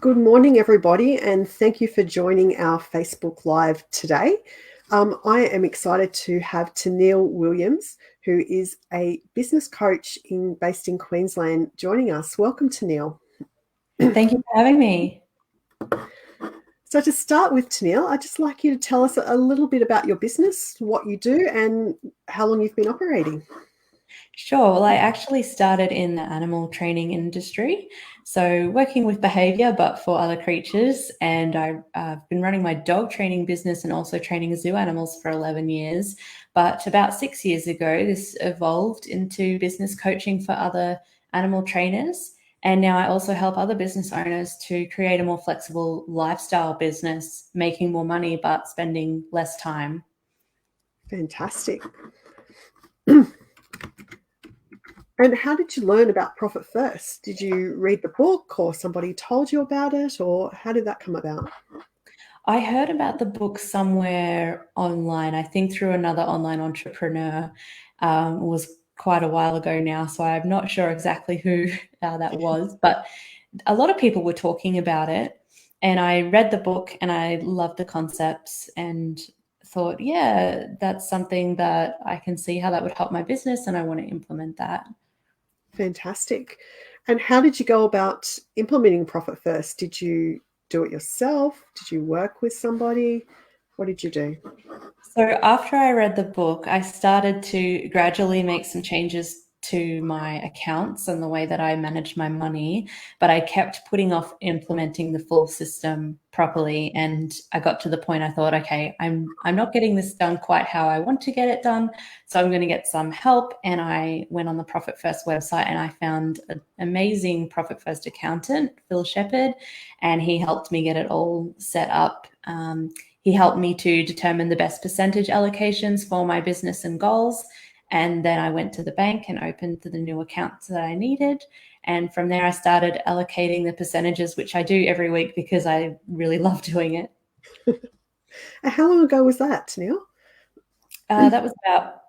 Good morning, everybody, and thank you for joining our Facebook Live today. I am excited to have Tenielle Williams, who is a business coach based in Queensland, joining us. Welcome, Tenielle. Thank you for having me. So to start with, Tenielle, I'd just like you to tell us a little bit about your business, what you do, and how long you've been operating. Sure. Well, I actually started in the animal training industry, so working with behavior, but for other creatures. And I've been running my dog training business and also training zoo animals for 11 years. But about 6 years ago, this evolved into business coaching for other animal trainers. And now I also help other business owners to create a more flexible lifestyle business, making more money, but spending less time. Fantastic. And how did you learn about Profit First? Did you read the book or somebody told you about it, or how did that come about? I heard about the book somewhere online, I think through another online entrepreneur. It was quite a while ago now, so I'm not sure exactly who that was, but a lot of people were talking about it. And I read the book and I loved the concepts and thought, yeah, that's something that I can see how that would help my business and I want to implement that. Fantastic. And how did you go about implementing Profit First? Did you do it yourself? Did you work with somebody? What did you do? So after I read the book, I started to gradually make some changes to my accounts and the way that I managed my money, but I kept putting off implementing the full system properly. And I got to the point I thought, okay, I'm not getting this done quite how I want to get it done. So I'm going to get some help. And I went on the Profit First website and I found an amazing Profit First accountant, Phil Shepherd, and he helped me get it all set up. He helped me to determine the best percentage allocations for my business and goals. And then I went to the bank and opened the new accounts that I needed. And from there, I started allocating the percentages, which I do every week because I really love doing it. And how long ago was that, Tenielle? That was about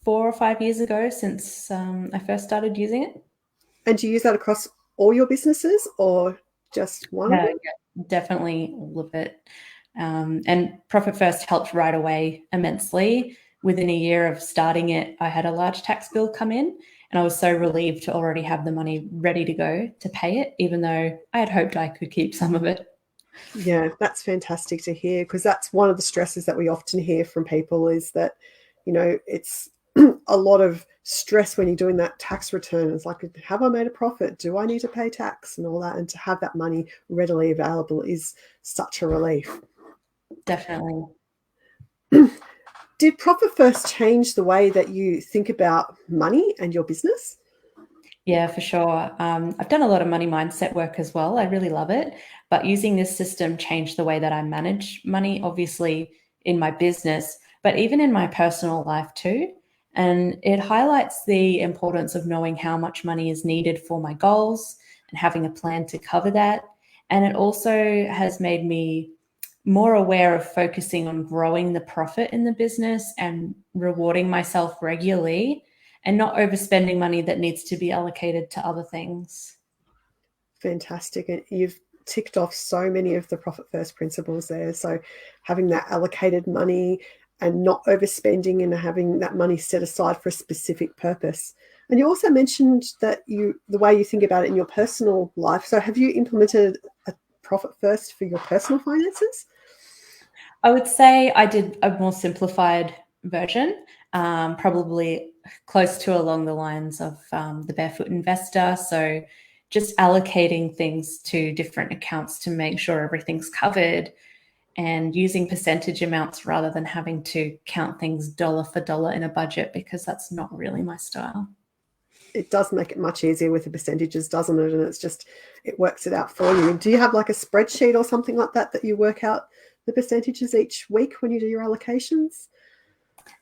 4 or 5 years ago since I first started using it. And do you use that across all your businesses or just one of them? Yeah, definitely all of it. And Profit First helped right away immensely. Within a year of starting it, I had a large tax bill come in, and I was so relieved to already have the money ready to go to pay it, even though I had hoped I could keep some of it. Yeah, that's fantastic to hear, because that's one of the stresses that we often hear from people is that, it's a lot of stress when you're doing that tax return. It's like, have I made a profit? Do I need to pay tax and all that? And to have that money readily available is such a relief. Definitely. Did Profit First change the way that you think about money and your business? Yeah, for sure. I've done a lot of money mindset work as well. I really love it. But using this system changed the way that I manage money, obviously in my business, but even in my personal life too. And it highlights the importance of knowing how much money is needed for my goals and having a plan to cover that. And it also has made me more aware of focusing on growing the profit in the business and rewarding myself regularly and not overspending money that needs to be allocated to other things. Fantastic. And you've ticked off so many of the Profit First principles there. So having that allocated money and not overspending and having that money set aside for a specific purpose. And you also mentioned that the way you think about it in your personal life. So have you implemented a Profit First for your personal finances? I would say I did a more simplified version, probably close to along the lines of the Barefoot Investor. So just allocating things to different accounts to make sure everything's covered and using percentage amounts rather than having to count things dollar for dollar in a budget, because that's not really my style. It does make it much easier with the percentages, doesn't it? And it works it out for you. Do you have like a spreadsheet or something like that you work out the percentages each week when you do your allocations?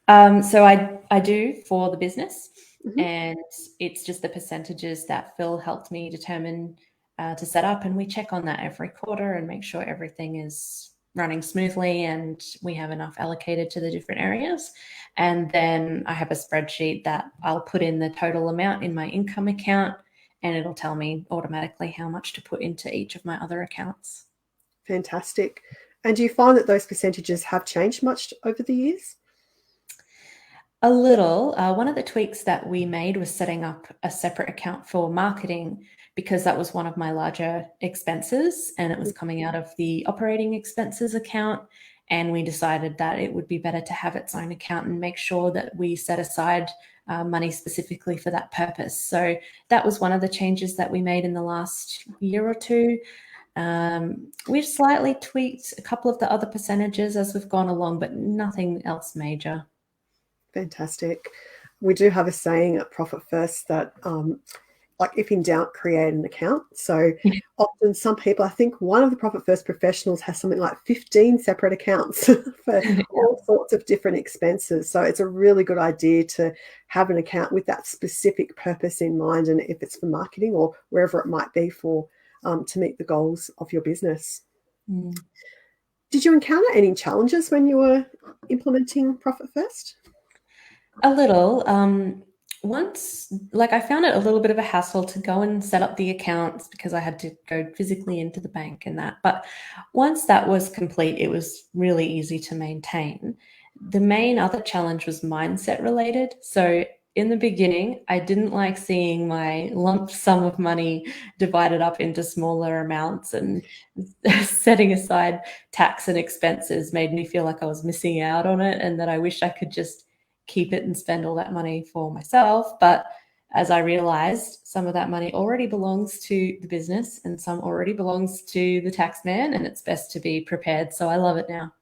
So I do for the business, Mm-hmm. and it's just the percentages that Phil helped me determine to set up, and we check on that every quarter and make sure everything is running smoothly and we have enough allocated to the different areas. And then I have a spreadsheet that I'll put in the total amount in my income account and it'll tell me automatically how much to put into each of my other accounts. Fantastic. And do you find that those percentages have changed much over the years? A little. One of the tweaks that we made was setting up a separate account for marketing, because that was one of my larger expenses and it was coming out of the operating expenses account. And we decided that it would be better to have its own account and make sure that we set aside money specifically for that purpose. So that was one of the changes that we made in the last year or two. We've slightly tweaked a couple of the other percentages as we've gone along, but nothing else major. Fantastic. We do have a saying at Profit First that like if in doubt, create an account. So often some people, I think one of the Profit First professionals has something like 15 separate accounts for all sorts of different expenses. So it's a really good idea to have an account with that specific purpose in mind, and if it's for marketing or wherever it might be for to meet the goals of your business. Did you encounter any challenges when you were implementing Profit First? A little. Once, I found it a little bit of a hassle to go and set up the accounts because I had to go physically into the bank and that. But once that was complete, it was really easy to maintain. The main other challenge was mindset related. So in the beginning, I didn't like seeing my lump sum of money divided up into smaller amounts, and setting aside tax and expenses made me feel like I was missing out on it and that I wish I could just keep it and spend all that money for myself. But as I realized, some of that money already belongs to the business and some already belongs to the tax man, and it's best to be prepared. So I love it now.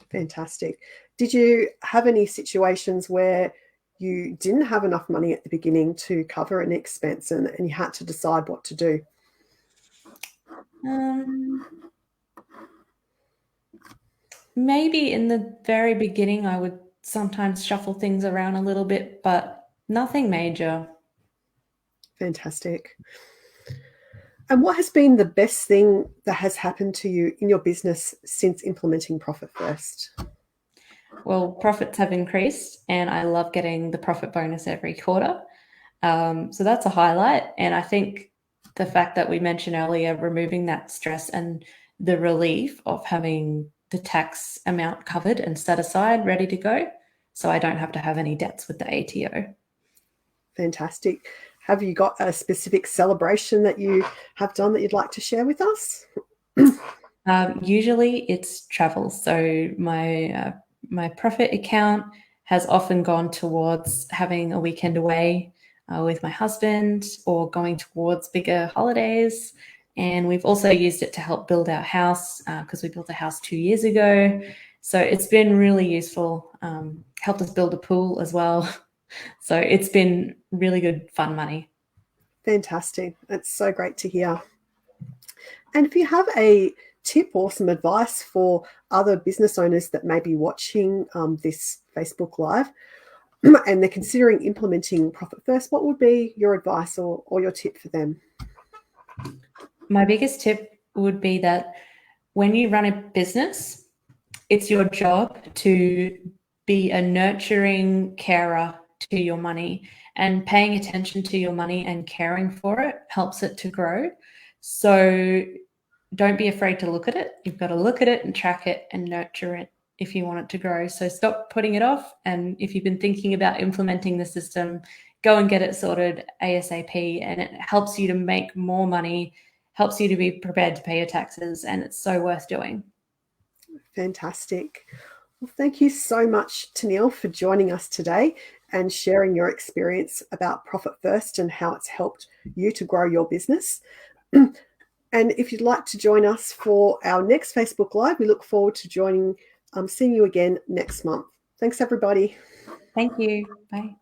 Fantastic. Did you have any situations where you didn't have enough money at the beginning to cover an expense and you had to decide what to do? Maybe in the very beginning, I would sometimes shuffle things around a little bit, but nothing major. Fantastic. And what has been the best thing that has happened to you in your business since implementing Profit First? Well, profits have increased and I love getting the profit bonus every quarter. So that's a highlight. And I think the fact that we mentioned earlier, removing that stress and the relief of having the tax amount covered and set aside, ready to go, so I don't have to have any debts with the ATO. Fantastic. Have you got a specific celebration that you have done that you'd like to share with us? Usually it's travel. So my profit account has often gone towards having a weekend away with my husband or going towards bigger holidays. And we've also used it to help build our house because we built a house 2 years ago. So it's been really useful. Helped us build a pool as well. So it's been really good, fun money. Fantastic. That's so great to hear. And if you have a tip or some advice for other business owners that may be watching this Facebook Live and they're considering implementing Profit First, what would be your advice or your tip for them? My biggest tip would be that when you run a business, it's your job to be a nurturing carer to your money, and paying attention to your money and caring for it helps it to grow. So don't be afraid to look at it. You've got to look at it and track it and nurture it if you want it to grow. So stop putting it off. And if you've been thinking about implementing the system, go and get it sorted ASAP. And it helps you to make more money, helps you to be prepared to pay your taxes, and it's so worth doing. Fantastic. Well, thank you so much, Tenielle, for joining us today and sharing your experience about Profit First and how it's helped you to grow your business. And if you'd like to join us for our next Facebook Live, we look forward to seeing you again next month. Thanks, everybody. Thank you. Bye.